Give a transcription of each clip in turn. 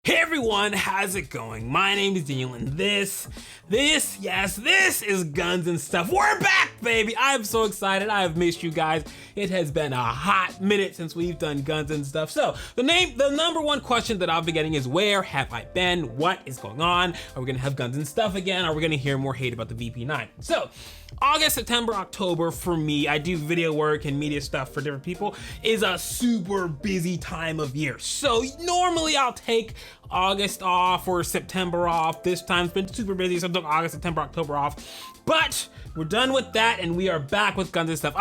Hey everyone, how's it going? My name is Daniel and this is Gunz-N-Stuff. We're back, baby! I'm so excited. I have missed you guys. It has been a hot minute since we've done Gunz-N-Stuff. So the number one question that I'll be getting is, where have I been? What is going on? Are we gonna have Gunz-N-Stuff again? Are we gonna hear more hate about the VP9? So August, September, October for me, I do video work and media stuff for different people, is a super busy time of year. So normally I'll take August off or September off. This time's been super busy, so I took August, September, October off. But we're done with that and we are back with Gunz-N-Stuff.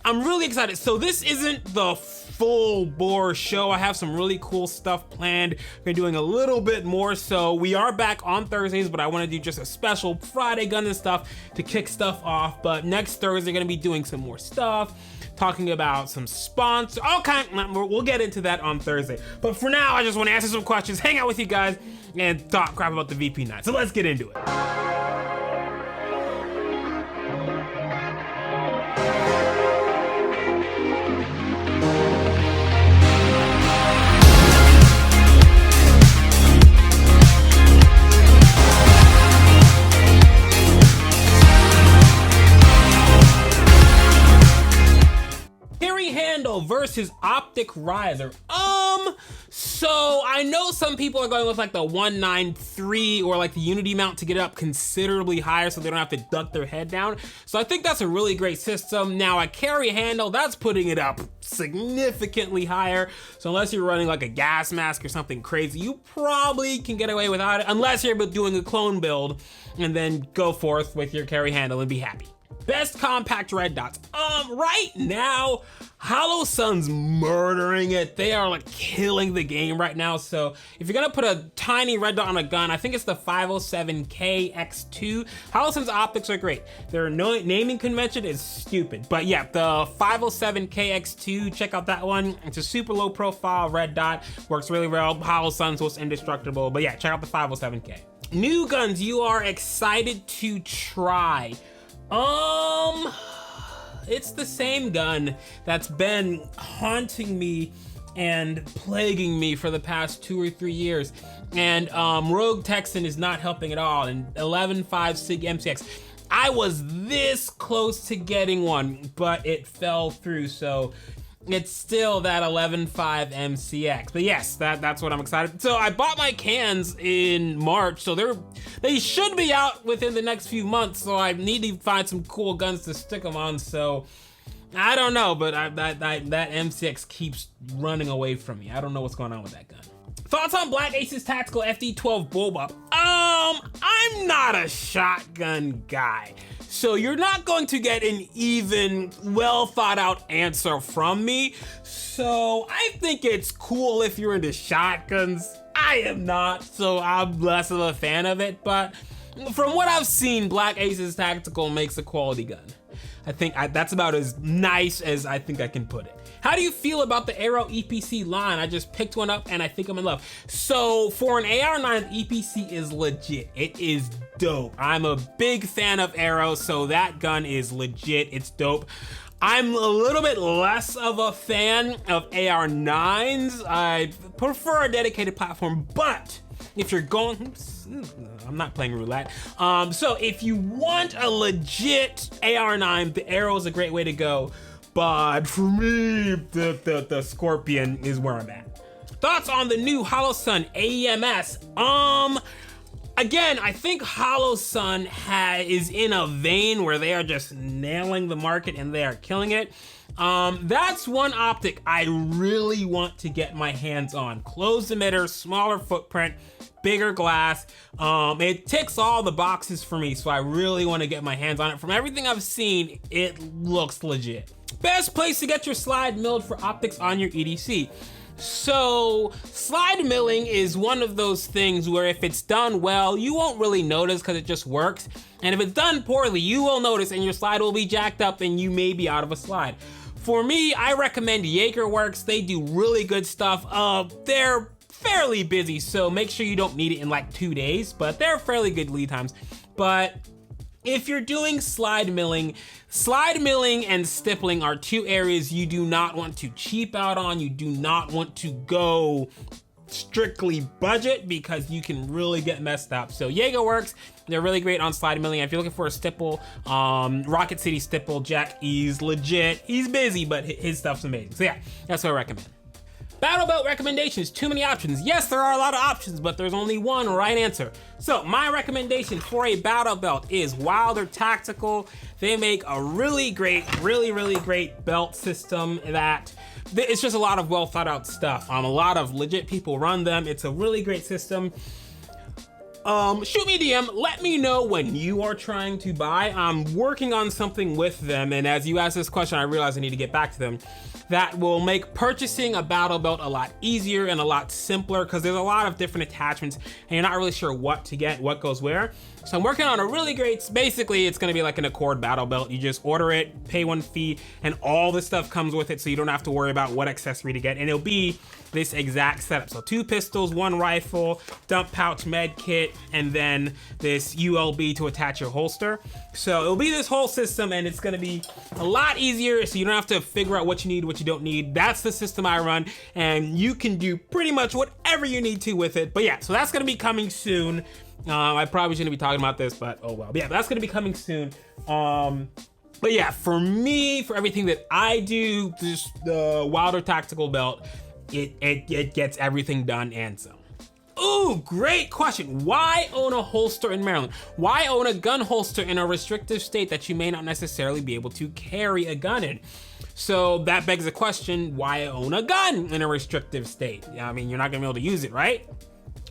I'm really excited. So this isn't the full bore show. I have some really cool stuff planned. We're doing a little bit more. So we are back on Thursdays, but I want to do just a special Friday Gunz-N-Stuff to kick stuff off. But next Thursday, going to be doing some more stuff, talking about some sponsors, all kind. We'll get into that on Thursday. But for now, I just want to answer some questions, hang out with you guys, and talk crap about the VP9. So let's get into it. Handle versus optic riser. So I know some people are going with like the 193 or like the Unity mount to get it up considerably higher so they don't have to duck their head down. So I think that's a really great system. Now a carry handle, that's putting it up significantly higher. So unless you're running like a gas mask or something crazy, you probably can get away without it, unless you're doing a clone build and then go forth with your carry handle and be happy. Best compact red dots. Right now, Holosun's murdering it. They are like killing the game right now. So if you're gonna put a tiny red dot on a gun, I think it's the 507K X2. Holosun's optics are great. Their naming convention is stupid. But yeah, the 507K X2, check out that one. It's a super low profile red dot. Works really well. Holosun's was indestructible. But yeah, check out the 507K. New guns you are excited to try. It's the same gun that's been haunting me and plaguing me for the past 2 or 3 years. And Rogue Texan is not helping at all. And 11.5 SIG MCX. I was this close to getting one, but it fell through. So it's still that 11.5 MCX. But yes, that's what I'm excited. So I bought my cans in March, so they should be out within the next few months. So I need to find some cool guns to stick them on. So I don't know, but that MCX keeps running away from me. I don't know what's going on with that gun. Thoughts on Black Ace's Tactical FD12 Bullpup? I'm not a shotgun guy, so you're not going to get an even well thought out answer from me. So I think it's cool if you're into shotguns. I am not, so I'm less of a fan of it, but from what I've seen, Black Ace's Tactical makes a quality gun. I think that's about as nice as I think I can put it. How do you feel about the Aero EPC line? I just picked one up and I think I'm in love. So for an AR9, EPC is legit. It is dope. I'm a big fan of Aero, so that gun is legit. It's dope. I'm a little bit less of a fan of AR9s. I prefer a dedicated platform, but if you're going, I'm not playing roulette. So if you want a legit AR9, the Aero is a great way to go. But for me, the Scorpion is where I'm at. Thoughts on the new Holosun AEMS? Again, I think Holosun is in a vein where they are just nailing the market and they are killing it. That's one optic I really want to get my hands on. Closed emitter, smaller footprint, bigger glass. It ticks all the boxes for me, so I really want to get my hands on it. From everything I've seen, it looks legit. Best place to get your slide milled for optics on your EDC. So slide milling is one of those things where if it's done well, you won't really notice because it just works. And if it's done poorly, you will notice and your slide will be jacked up and you may be out of a slide. For me, I recommend Yakerworks. They do really good stuff. They're fairly busy, so make sure you don't need it in like 2 days, but they're fairly good lead times. But if you're doing slide milling and stippling are two areas you do not want to cheap out on. You do not want to go strictly budget because you can really get messed up. So Jaeger works. They're really great on slide milling. If you're looking for a stipple, Rocket City stipple, Jack E's legit. He's busy, but his stuff's amazing. So yeah, that's what I recommend. Battle belt recommendations, too many options. Yes, there are a lot of options, but there's only one right answer. So my recommendation for a battle belt is Wilder Tactical. They make a really great, really great belt system that it's just a lot of well thought out stuff. A lot of legit people run them. It's a really great system. Shoot me a DM, let me know when you are trying to buy. I'm working on something with them, and as you ask this question, I realize I need to get back to them. That will make purchasing a battle belt a lot easier and a lot simpler because there's a lot of different attachments and you're not really sure what to get, what goes where. So I'm working on a really great, basically it's gonna be like an Accord battle belt. You just order it, pay one fee, and all the stuff comes with it so you don't have to worry about what accessory to get. And it'll be this exact setup. So 2 pistols, 1 rifle, dump pouch med kit, and then this ULB to attach your holster. So it'll be this whole system and it's gonna be a lot easier so you don't have to figure out what you need, what you don't need. That's the system I run and you can do pretty much whatever you need to with it. But yeah, so that's gonna be coming soon. I probably shouldn't be talking about this, but oh well. But yeah, that's gonna be coming soon. But yeah, for me, for everything that I do, just the Wilder Tactical Belt, it gets everything done and some. Ooh, great question. Why own a holster in Maryland? Why own a gun holster in a restrictive state that you may not necessarily be able to carry a gun in? So that begs the question, why own a gun in a restrictive state? I mean, you're not gonna be able to use it, right?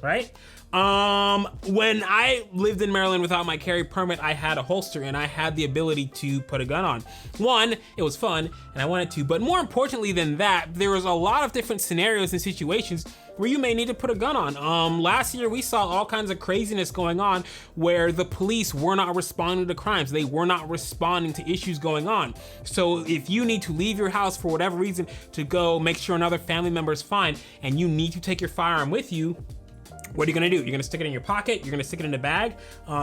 Right? When I lived in Maryland without my carry permit, I had a holster and I had the ability to put a gun on. One, it was fun and I wanted to, but more importantly than that, there was a lot of different scenarios and situations where you may need to put a gun on. Last year we saw all kinds of craziness going on where the police were not responding to crimes. They were not responding to issues going on. So if you need to leave your house for whatever reason to go make sure another family member is fine and you need to take your firearm with you, what are you gonna do? You're gonna stick it in your pocket, you're gonna stick it in a bag.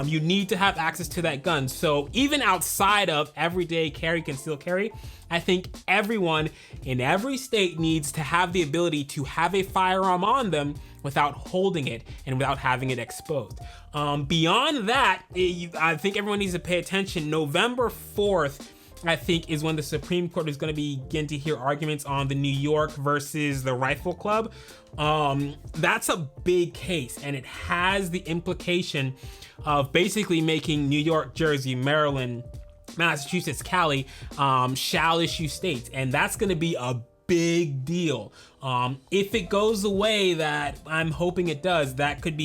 You need to have access to that gun. So even outside of everyday carry, concealed carry, I think everyone in every state needs to have the ability to have a firearm on them without holding it and without having it exposed. Beyond that, I think everyone needs to pay attention. November 4th, I think, is when the Supreme Court is going to begin to hear arguments on the New York versus the Rifle Club. That's a big case, and it has the implication of basically making New York, Jersey, Maryland, Massachusetts, Cali, shall issue states, and that's going to be a big deal. If it goes the way that I'm hoping it does, that could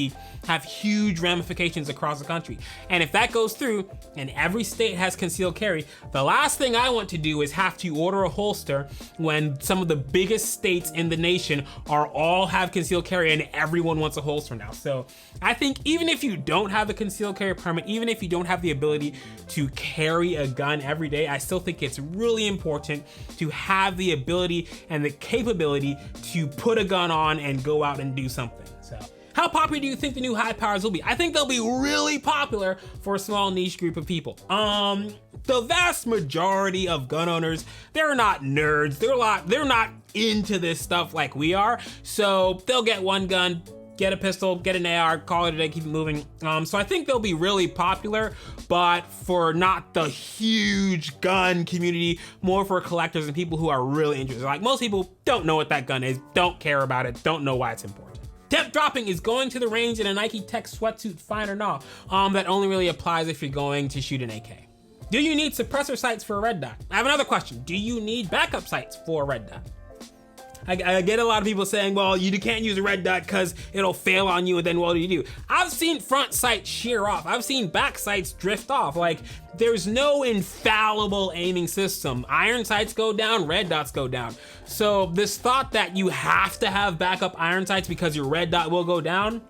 have huge ramifications across the country. And if that goes through and every state has concealed carry, the last thing I want to do is have to order a holster when some of the biggest states in the nation all have concealed carry and everyone wants a holster now. So I think even if you don't have a concealed carry permit, even if you don't have the ability to carry a gun every day, I still think it's really important to have the ability and the capability to put a gun on and go out and do something. So how popular do you think the new high powers will be? I think they'll be really popular for a small niche group of people. The vast majority of gun owners, they're not nerds. They're not into this stuff like we are. So they'll get one gun, get a pistol, get an AR, call it a day, keep it moving. So I think they'll be really popular, but for not the huge gun community, more for collectors and people who are really interested. Like most people don't know what that gun is, don't care about it, don't know why it's important. Temp dropping is going to the range in a Nike Tech sweatsuit, fine or not. That only really applies if you're going to shoot an AK. Do you need suppressor sights for a red dot? I have another question. Do you need backup sights for a red dot? I get a lot of people saying, well, you can't use a red dot because it'll fail on you and then what do you do? I've seen front sights shear off. I've seen back sights drift off. Like, there's no infallible aiming system. Iron sights go down, red dots go down. So this thought that you have to have backup iron sights because your red dot will go down,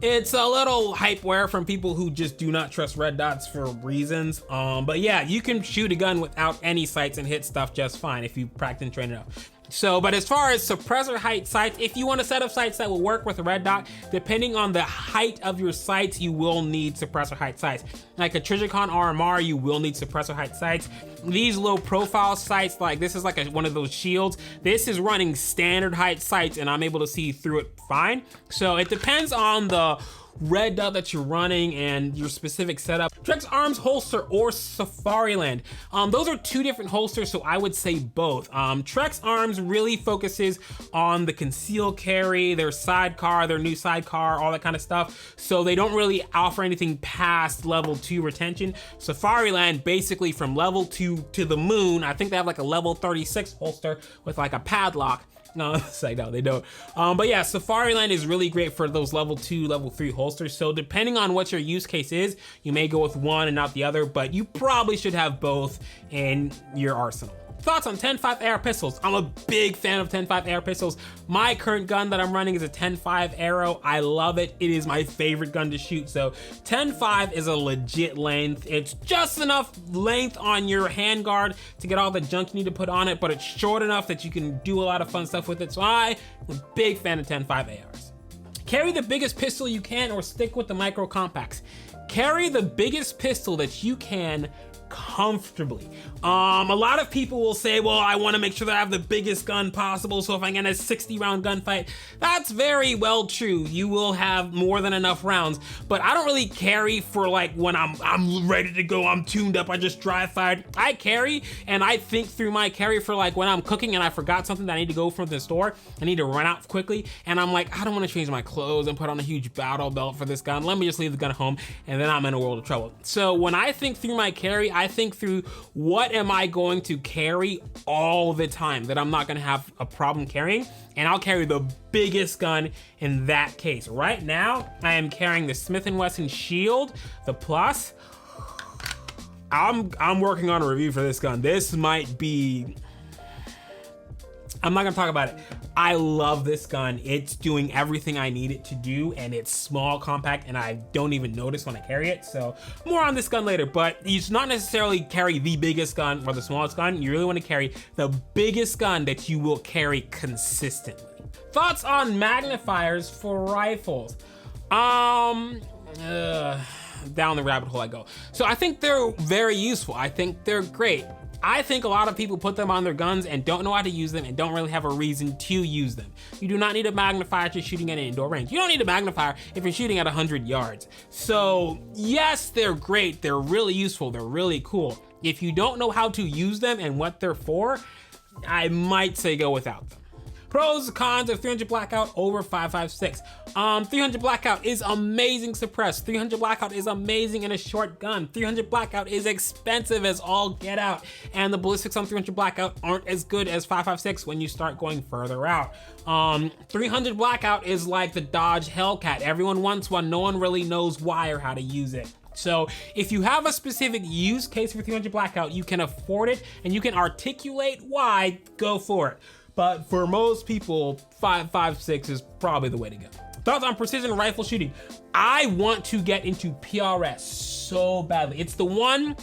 it's a little hypeware from people who just do not trust red dots for reasons. But yeah, you can shoot a gun without any sights and hit stuff just fine if you practice and train it up. So, but as far as suppressor height sights, if you want to set up sights that will work with a red dot, depending on the height of your sights, you will need suppressor height sights. Like a Trijicon RMR, you will need suppressor height sights. These low profile sights, like this is like one of those shields. This is running standard height sights and I'm able to see through it fine. So it depends on the red dot that you're running and your specific setup. Trex Arms holster or Safariland. Those are two different holsters, so I would say both. Trex Arms really focuses on the conceal carry, their sidecar, their new sidecar, all that kind of stuff. So they don't really offer anything past level 2 retention. Safariland, basically from level 2 to the moon. I think they have like a level 36 holster with like a padlock. No, it's like, no, they don't. But yeah, Safariland is really great for those level 2, level 3 holsters. So depending on what your use case is, you may go with one and not the other, but you probably should have both in your arsenal. Thoughts on 10.5 AR pistols? I'm a big fan of 10.5 AR pistols. My current gun that I'm running is a 10.5 Aero. I love it. It is my favorite gun to shoot. So 10.5 is a legit length. It's just enough length on your handguard to get all the junk you need to put on it, but it's short enough that you can do a lot of fun stuff with it. So I'm a big fan of 10.5 ARs. Carry the biggest pistol you can or stick with the micro compacts. Carry the biggest pistol that you can comfortably. A lot of people will say, well, I want to make sure that I have the biggest gun possible, so if I get a 60 round gunfight, that's very well true. You will have more than enough rounds, but I don't really carry for like when I'm ready to go, I'm tuned up, I just dry fired. I carry and I think through my carry for like when I'm cooking and I forgot something that I need to go from the store, I need to run out quickly, and I'm like, I don't want to change my clothes and put on a huge battle belt for this gun. Let me just leave the gun at home, and then I'm in a world of trouble. So when I think through my carry, I think through what am I going to carry all the time that I'm not gonna have a problem carrying, and I'll carry the biggest gun in that case. Right now, I am carrying the Smith & Wesson Shield, the Plus. I'm working on a review for this gun. This might be, I'm not gonna talk about it. I love this gun. It's doing everything I need it to do, and it's small, compact, and I don't even notice when I carry it. So more on this gun later, but you should not necessarily carry the biggest gun or the smallest gun. You really want to carry the biggest gun that you will carry consistently. Thoughts on magnifiers for rifles? Down the rabbit hole I go. So I think they're very useful. I think they're great. I think a lot of people put them on their guns and don't know how to use them and don't really have a reason to use them. You do not need a magnifier if you're shooting at an indoor range. You don't need a magnifier if you're shooting at 100 yards. So yes, they're great. They're really useful. They're really cool. If you don't know how to use them and what they're for, I might say go without them. Pros, cons of 300 blackout over 5.56. 300 blackout is amazing suppressed. 300 blackout is amazing in a short gun. 300 blackout is expensive as all get out. And the ballistics on 300 blackout aren't as good as 5.56 when you start going further out. 300 blackout is like the Dodge Hellcat. Everyone wants one, no one really knows why or how to use it. So if you have a specific use case for 300 blackout, you can afford it and you can articulate why, go for it. But for most people, 5.56 is probably the way to go. Thoughts on precision rifle shooting? I want to get into PRS so badly. It's the one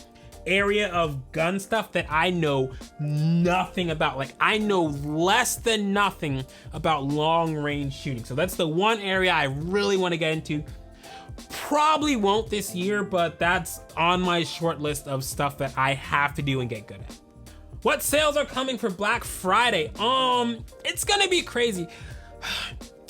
area of gun stuff that I know nothing about. Like, I know less than nothing about long range shooting. So that's the one area I really want to get into. Probably won't this year, but that's on my short list of stuff that I have to do and get good at. What sales are coming for Black Friday? It's gonna be crazy.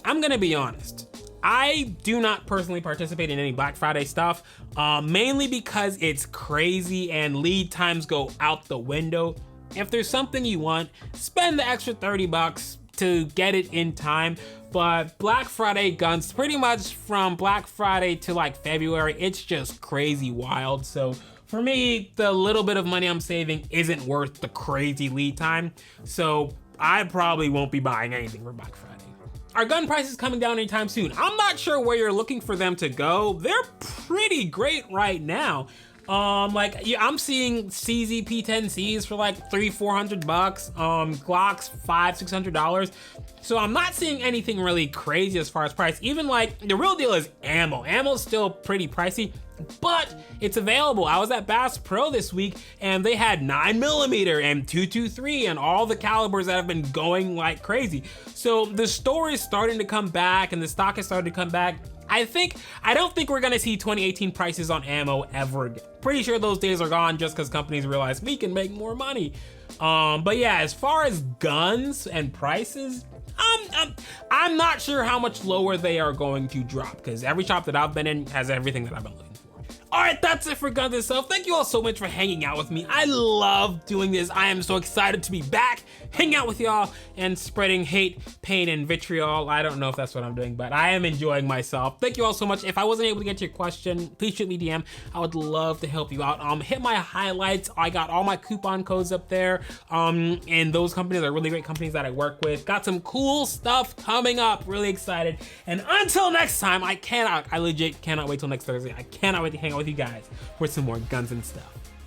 I'm gonna be honest. I do not personally participate in any Black Friday stuff, mainly because it's crazy and lead times go out the window. If there's something you want, spend the extra 30 bucks to get it in time. But Black Friday guns, pretty much from Black Friday to like February, it's just crazy wild. So for me, the little bit of money I'm saving isn't worth the crazy lead time. So I probably won't be buying anything for Black Friday. Are gun prices coming down anytime soon? I'm not sure where you're looking for them to go. They're pretty great right now. I'm seeing CZ P10Cs for like $300-400, Glocks $500-600. So I'm not seeing anything really crazy as far as price. Even like the real deal is ammo. Ammo's still pretty pricey, but it's available. I was at Bass Pro this week and they had 9mm and 223 and all the calibers that have been going like crazy. So the store is starting to come back and the stock is starting to come back. I don't think we're gonna see 2018 prices on ammo ever again. Pretty sure those days are gone just because companies realize we can make more money. But yeah, as far as guns and prices, I'm not sure how much lower they are going to drop because every shop that I've been in has everything that I've been looking for. All right, that's it for Gunz-N-Stuff. Thank you all so much for hanging out with me. I love doing this. I am so excited to be back, hanging out with y'all, and spreading hate, pain, and vitriol. I don't know if that's what I'm doing, but I am enjoying myself. Thank you all so much. If I wasn't able to get your question, please shoot me DM. I would love to help you out. Hit my highlights. I got all my coupon codes up there. And those companies are really great companies that I work with. Got some cool stuff coming up. Really excited. And until next time, I legit cannot wait till next Thursday. I cannot wait to hang out with you guys for some more Gunz-N-Stuff.